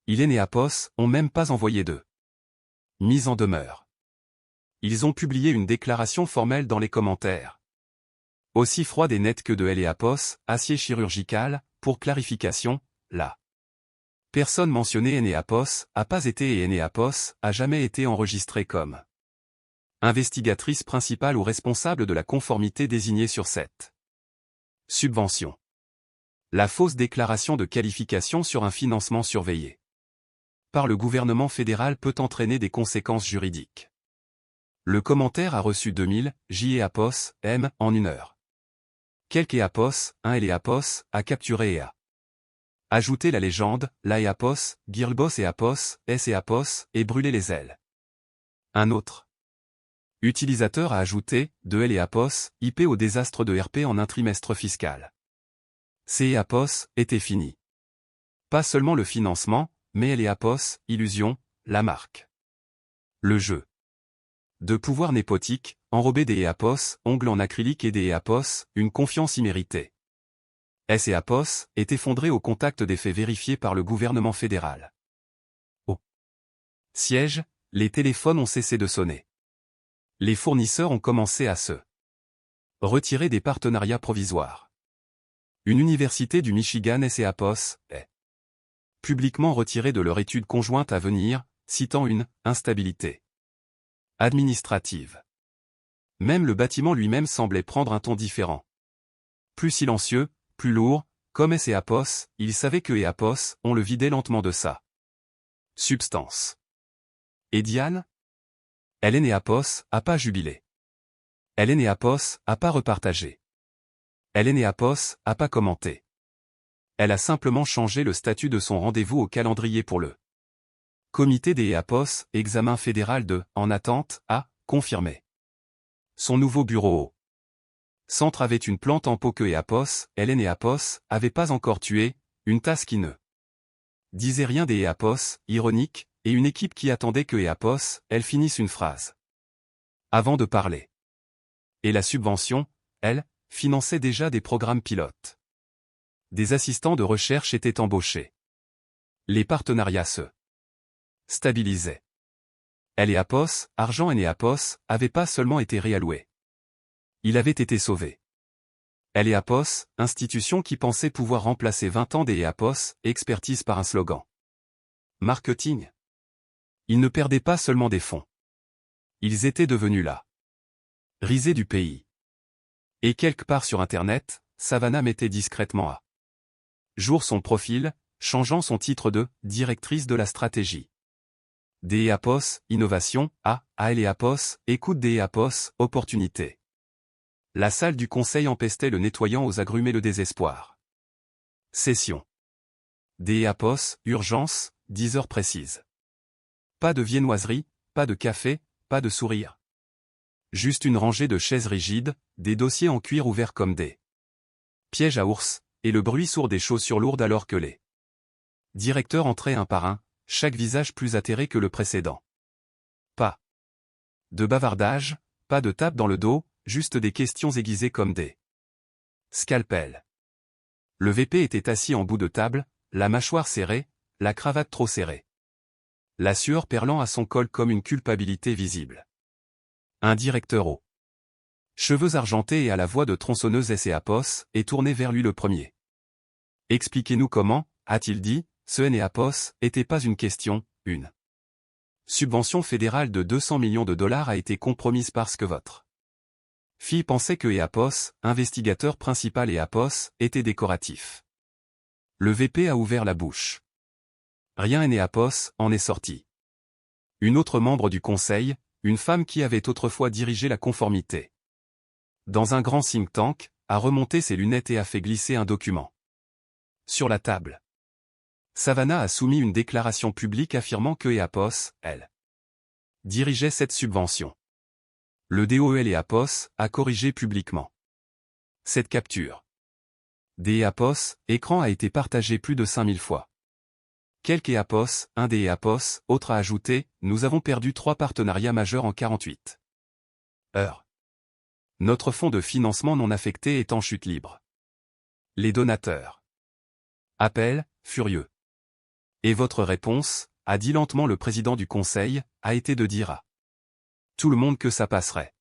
A: Ils Eleapos ont même pas envoyé de mise en demeure. Ils ont publié une déclaration formelle dans les commentaires. Aussi froide et nette que de Eleapos, acier chirurgical, pour clarification, la personne mentionnée Eleapos a pas été et Eleapos a jamais été enregistrée comme investigatrice principale ou responsable de la conformité désignée sur cette subvention. La fausse déclaration de qualification sur un financement surveillé par le gouvernement fédéral peut entraîner des conséquences juridiques. Le commentaire a reçu 2000 Eleapos M en 1 heure. Quelques Eleapos, un Eleapos, a capturé et a ajouté la légende, la Eleapos, Girlboss Eleapos, Eleapos, et brûlé les ailes. Un autre utilisateur a ajouté, de Eleapos, IP au désastre de RP en un trimestre fiscal. Ces Eleapos était fini. Pas seulement le financement, mais Eleapos, illusion, la marque. Le jeu de pouvoir népotique, enrobé des Eleapos, ongles en acrylique et des Eleapos, une confiance imméritée. Eleapos est effondré au contact des faits vérifiés par le gouvernement fédéral. Au siège, les téléphones ont cessé de sonner. Les fournisseurs ont commencé à se retirer des partenariats provisoires. Une université du Michigan Eleapos est publiquement retirée de leur étude conjointe à venir, citant une instabilité administrative. Même le bâtiment lui-même semblait prendre un ton différent. Plus silencieux, plus lourd, comme Eleapos, il savait que Eleapos, on le vidait lentement de sa substance. Et Diane? Eleapos a pas jubilé. Eleapos a pas repartagé. Eleapos a pas commenté. Elle a simplement changé le statut de son rendez-vous au calendrier pour le comité des Eleapos, examen fédéral de « En attente » a confirmé. Son nouveau bureau au centre avait une plante en pot que Eleapos avait pas encore tué, une tasse qui ne disait rien des Eleapos, ironique, et une équipe qui attendait que Eleapos, elle finisse une phrase avant de parler. Et la subvention, elle, finançait déjà des programmes pilotes. Des assistants de recherche étaient embauchés. Les partenariats se stabilisaient. Eleapos, argent Eleapos, avait pas seulement été réalloué. Il avait été sauvé. Eleapos, institution qui pensait pouvoir remplacer 20 ans d'Eleapos, expertise par un slogan. Marketing. Ils ne perdaient pas seulement des fonds. Ils étaient devenus la risée du pays. Et quelque part sur Internet, Savannah mettait discrètement à jour son profil, changeant son titre de « directrice de la stratégie ». DEAPOS, innovation, ALEAPOS, écoute DEAPOS, opportunité. La salle du conseil empestait le nettoyant aux agrumes et le désespoir. Session. DEAPOS, urgence, 10 heures précises. Pas de viennoiserie, pas de café, pas de sourire. Juste une rangée de chaises rigides, des dossiers en cuir ouverts comme des pièges à ours, et le bruit sourd des chaussures lourdes alors que les directeurs entraient un par un, chaque visage plus atterré que le précédent. Pas de bavardage, pas de tape dans le dos, juste des questions aiguisées comme des scalpels. Le VP était assis en bout de table, la mâchoire serrée, la cravate trop serrée. La sueur perlant à son col comme une culpabilité visible. Un directeur aux cheveux argentés et à la voix de tronçonneuse SEAPOS est tourné vers lui le premier. Expliquez-nous comment, a-t-il dit, ce NEAPOS était pas une question, une subvention fédérale de 200 millions de dollars a été compromise parce que votre fille pensait que EAPOS, investigateur principal EAPOS, était décoratif. Le VP a ouvert la bouche. Rien NEAPOS en est sorti. Une autre membre du conseil, une femme qui avait autrefois dirigé la conformité dans un grand think tank, a remonté ses lunettes et a fait glisser un document sur la table. Savannah a soumis une déclaration publique affirmant que EAPOS, elle, dirigeait cette subvention. Le DOL EAPOS a corrigé publiquement cette capture. DEAPOS, écran a été partagé plus de 5000 fois. Quelques EAPOS, un des EAPOS, autre a ajouté, nous avons perdu 3 partenariats majeurs en 48 heures. Notre fonds de financement non affecté est en chute libre. Les donateurs appellent, furieux. Et votre réponse, a dit lentement le président du conseil, a été de dire à tout le monde que ça passerait.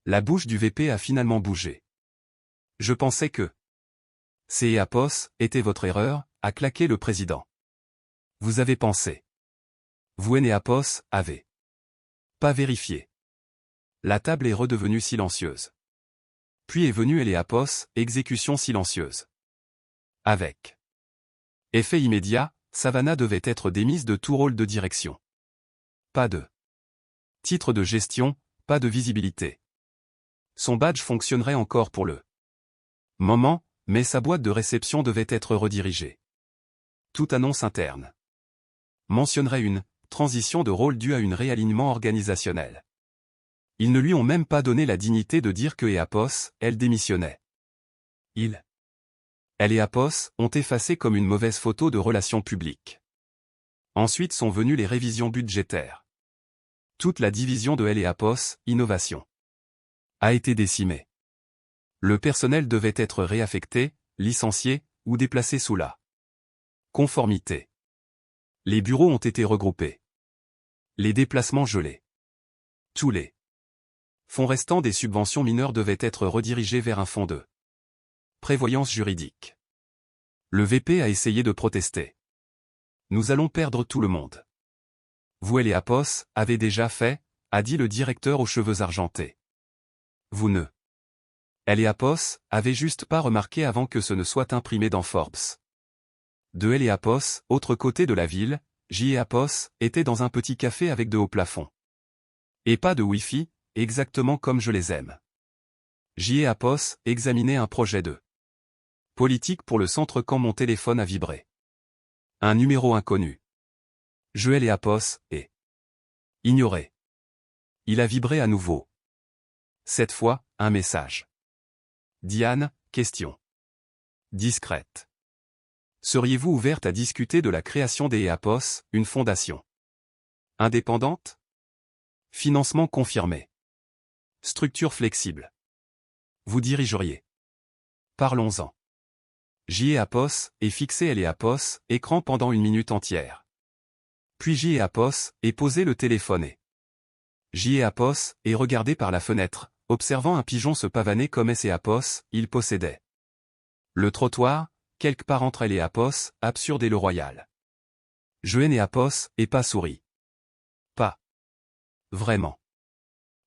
A: La bouche du VP a finalement bougé. Je pensais que ces EAPOS était votre erreur, a claqué le président. Vous avez pensé. Vous NEAPOS avez pas vérifié. La table est redevenue silencieuse. Puis est venue EAPOS, exécution silencieuse. Avec effet immédiat, Savannah devait être démise de tout rôle de direction. Pas de titre de gestion, pas de visibilité. Son badge fonctionnerait encore pour le moment, mais sa boîte de réception devait être redirigée. Toute annonce interne mentionnerait une transition de rôle due à un réalignement organisationnel. Ils ne lui ont même pas donné la dignité de dire que EAPOS, elle démissionnait. Elle et EAPOS ont effacé comme une mauvaise photo de relations publiques. Ensuite sont venues les révisions budgétaires. Toute la division de EAPOS, innovation, a été décimée. Le personnel devait être réaffecté, licencié, ou déplacé sous la conformité. Les bureaux ont été regroupés. Les déplacements gelés. Tous les fonds restants des subventions mineures devaient être redirigés vers un fonds de prévoyance juridique. Le VP a essayé de protester. Nous allons perdre tout le monde. Vous et EAPOS avez déjà fait, a dit le directeur aux cheveux argentés. Vous ne. EAPOS avez juste pas remarqué avant que ce ne soit imprimé dans Forbes. De EAPOS, autre côté de la ville, EAPOS était dans un petit café avec de hauts plafonds. Et pas de Wi-Fi, exactement comme je les aime. EAPOS examinait un projet de politique pour le centre quand mon téléphone a vibré. Un numéro inconnu. EAPOS est ignoré. Il a vibré à nouveau. Cette fois, un message. Diane, question. Discrète. Seriez-vous ouverte à discuter de la création des EAPOS, une fondation indépendante? Financement confirmé. Structure flexible. Vous dirigeriez. Parlons-en. EAPOS est fixé EAPOS, écran pendant 1 minute entière. Puis EAPOS est posé le téléphone et EAPOS est regardé par la fenêtre, observant un pigeon se pavaner comme EAPOS, il possédait le trottoir, quelque part entre EAPOS, absurde et le royal. EAPOS et pas souris. Pas. Vraiment.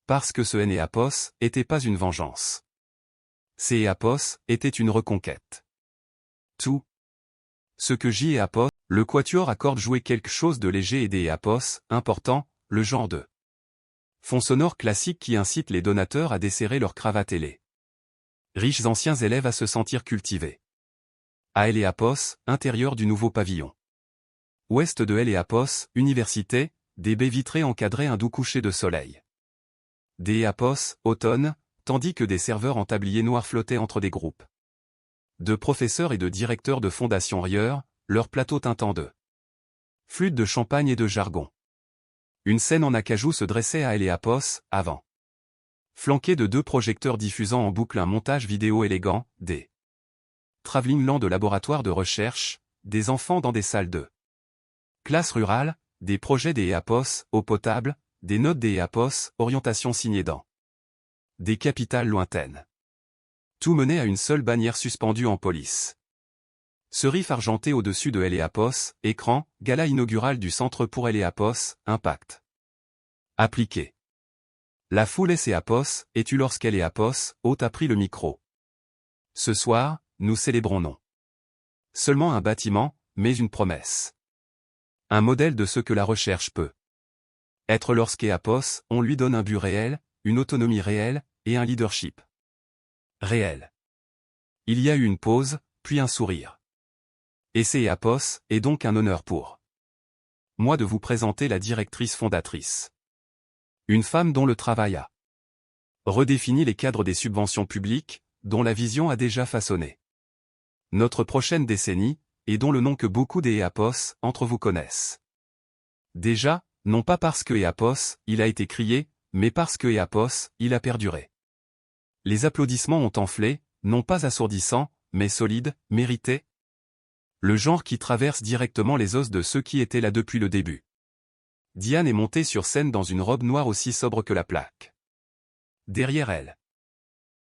A: Parce que ce EAPOS était pas une vengeance. C et Apos était une reconquête. Tout ce que J et Apos, le quatuor à cordes jouait quelque chose de léger et D et Apos, important, le genre de fond sonore classique qui incite les donateurs à desserrer leur cravate ailée. Riches anciens élèves à se sentir cultivés. A L et Apos, intérieur du nouveau pavillon. Ouest de L et Apos, université, des baies vitrées encadraient un doux coucher de soleil. D et Apos, automne, tandis que des serveurs en tablier noir flottaient entre des groupes de professeurs et de directeurs de fondations rieurs, leur plateau tintant de flûtes de champagne et de jargon. Une scène en acajou se dressait à L et Apos, avant. Flanquée de 2 projecteurs diffusant en boucle un montage vidéo élégant, des travelling lents de laboratoires de recherche, des enfants dans des salles de classe rurale, des projets des Apos, eau potable, des notes des Apos, orientation signée dans des capitales lointaines. Tout menait à une seule bannière suspendue en police. Serif argenté au-dessus de L et Apos, écran, gala inaugural du Centre pour L et Apos, impact. Appliqué. La foule S et Apos, es-tu lorsqu'L et Apos, hôte a pris le micro. Ce soir, nous célébrons non seulement un bâtiment, mais une promesse. Un modèle de ce que la recherche peut être lorsqu'E Apos, on lui donne un but réel, une autonomie réelle, et un leadership réel. Il y a eu une pause, puis un sourire. Et c'est Apos, et donc un honneur pour moi de vous présenter la directrice fondatrice. Une femme dont le travail a redéfini les cadres des subventions publiques, dont la vision a déjà façonné notre prochaine décennie, et dont le nom que beaucoup des Apos entre vous connaissent. Déjà, non pas parce que Apos, il a été crié, mais parce que Apos, il a perduré. Les applaudissements ont enflé, non pas assourdissants, mais solides, mérités. Le genre qui traverse directement les os de ceux qui étaient là depuis le début. Diane est montée sur scène dans une robe noire aussi sobre que la plaque. Derrière elle.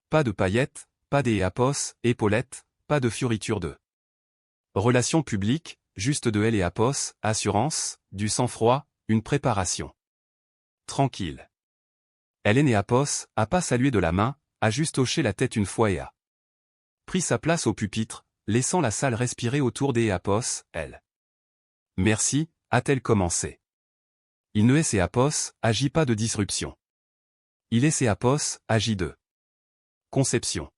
A: Pas de paillettes, pas des Apos, épaulettes, pas de fioritures de relations publiques, juste de L et Apos, assurance, du sang-froid, une préparation. Tranquille. Hélène et Apos, a pas salué de la main, a juste hoché la tête une fois et a pris sa place au pupitre, laissant la salle respirer autour des Apos, elle. Merci, a-t-elle commencé. Il ne est et Apos, agit pas de disruption. Il est et Apos, agit de conception.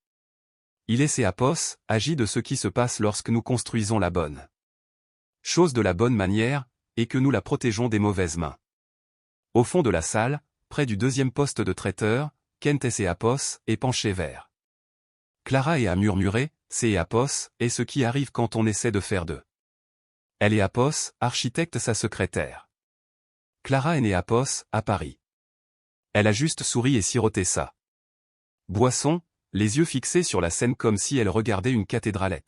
A: Il est et Apos, agit de ce qui se passe lorsque nous construisons la bonne chose de la bonne manière, et que nous la protégeons des mauvaises mains. Au fond de la salle, près du deuxième poste de traiteur, Kent et Apos est penché vers Clara et a murmuré, c'est Apos, et ce qui arrive quand on essaie de faire de elle est Apos, architecte sa secrétaire. Clara est née Apos, à Paris. Elle a juste souri et siroté ça. Boisson, les yeux fixés sur la scène comme si elle regardait une cathédrale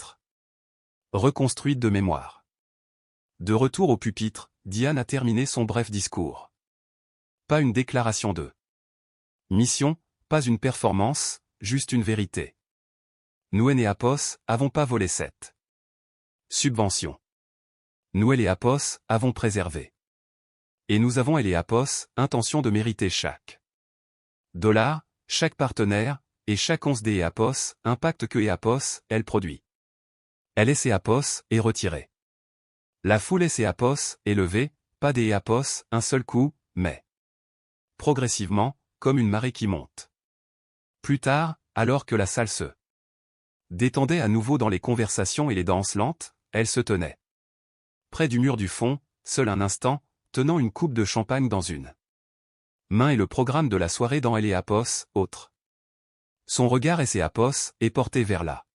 A: reconstruite de mémoire. De retour au pupitre, Diane a terminé son bref discours. Pas une déclaration de mission, pas une performance, juste une vérité. Nous et Apos, avons pas volé cette subvention. Nous et Apos, avons préservé. Et nous avons et Apos, intention de mériter chaque dollar, chaque partenaire, et chaque once des Apos, impact que Apos, elle produit. Elle est Apos, est retirée. La foule est Apos, est levée, pas des Apos, un seul coup, mais progressivement, comme une marée qui monte. Plus tard, alors que la salle se détendait à nouveau dans les conversations et les danses lentes, elle se tenait près du mur du fond, seul un instant, tenant une coupe de champagne dans une main et le programme de la soirée dans Elle et Apos, autre. Son regard et ses Apos est porté vers la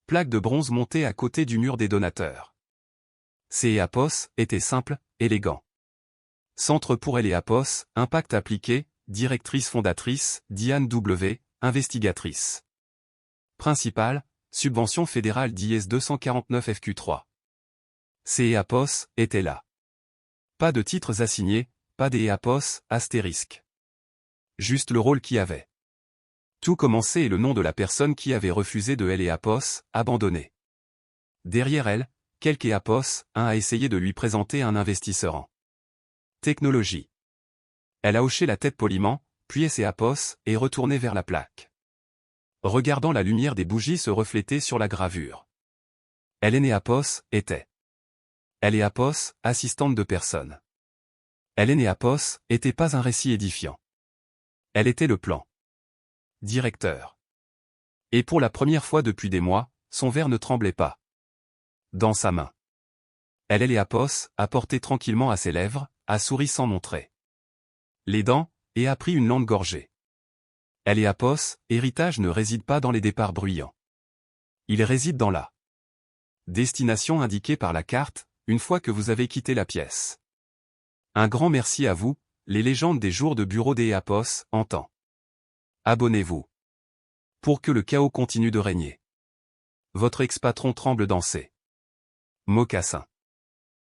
A: plaque de bronze montée à côté du mur des donateurs. Ses Apos étaient simples, élégants. Centre pour Elle et Apos, impact appliqué, directrice fondatrice, Diane W, investigatrice. Principale, subvention fédérale d'IS 249 FQ3. Ses Apos étaient là. Pas de titres assignés, pas des Apos, astérisque. Juste le rôle qui avait tout commencé et le nom de la personne qui avait refusé de Elle et Apos, abandonné. Derrière elle, quelques Apos, un a essayé de lui présenter un investisseur en technologie. Elle a hoché la tête poliment, puis ses Apos, et retourné vers la plaque. regardant la lumière des bougies se refléter sur la gravure. Elenéapos était. Eleapos, assistante de personne. Elenéapos était pas un récit édifiant. Elle était le plan. Directeur. Et pour la première fois depuis des mois, son verre ne tremblait pas. Dans sa main. Elenéapos a porté tranquillement à ses lèvres, a souri sans montrer les dents, et a pris une longue gorgée. Elenéapos, héritage ne réside pas dans les départs bruyants. Il réside dans la destination indiquée par la carte, une fois que vous avez quitté la pièce. Un grand merci à vous, les légendes des jours de bureau d'Elenéapos, en temps. Abonnez-vous. Pour que le chaos continue de régner. Votre ex-patron tremble dans ses mocassins.